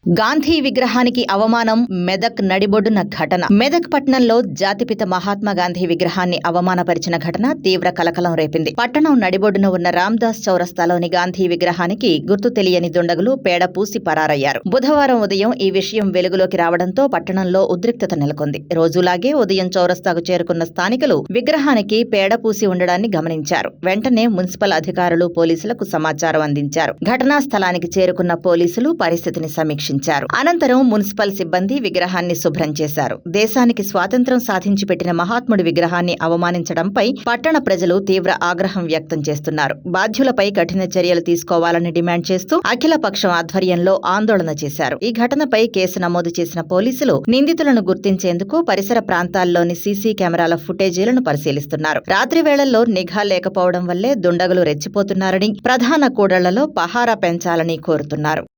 గాంధీ విగ్రహానికి అవమానం. మెదక్ నడిబొడ్డున ఘటన. మెదక్ పట్టణంలో జాతిపిత మహాత్మా గాంధీ విగ్రహాన్ని అవమానపరిచిన ఘటన తీవ్ర కలకలం రేపింది. పట్టణం నడిబొడ్డున ఉన్న రామ్దాస్ చౌరస్తాలోని గాంధీ విగ్రహానికి గుర్తు తెలియని దుండగులు పేడ పూసి పరారయ్యారు. బుధవారం ఉదయం ఈ విషయం వెలుగులోకి రావడంతో పట్టణంలో ఉద్రిక్తత నెలకొంది. రోజులాగే ఉదయం చౌరస్తాకు చేరుకున్న స్థానికులు విగ్రహానికి పేడ పూసి ఉండడాన్ని గమనించారు. వెంటనే మున్సిపల్ అధికారులు పోలీసులకు సమాచారం అందించారు. ఘటనా స్థలానికి చేరుకున్న పోలీసులు పరిస్థితిని సమీక్షించారు. అనంతరం మున్సిపల్ సిబ్బంది విగ్రహాన్ని శుభ్రం చేశారు. దేశానికి స్వాతంత్ర్యం సాధించి పెట్టిన మహాత్ముడి విగ్రహాన్ని అవమానించడంపై పట్టణ ప్రజలు తీవ్ర ఆగ్రహం వ్యక్తం చేస్తున్నారు. బాధ్యులపై కఠిన చర్యలు తీసుకోవాలని డిమాండ్ చేస్తూ అఖిలపక్షం ఆధ్వర్యంలో ఆందోళన చేశారు. ఈ ఘటనపై కేసు నమోదు చేసిన పోలీసులు నిందితులను గుర్తించేందుకు పరిసర ప్రాంతాల్లోని సీసీ కెమెరాల ఫుటేజీలను పరిశీలిస్తున్నారు. రాత్రి వేళల్లో నిఘా లేకపోవడం వల్లే దుండగులు రెచ్చిపోతున్నారని, ప్రధాన కూడళ్లలో పహారా పెంచాలని కోరుతున్నారు.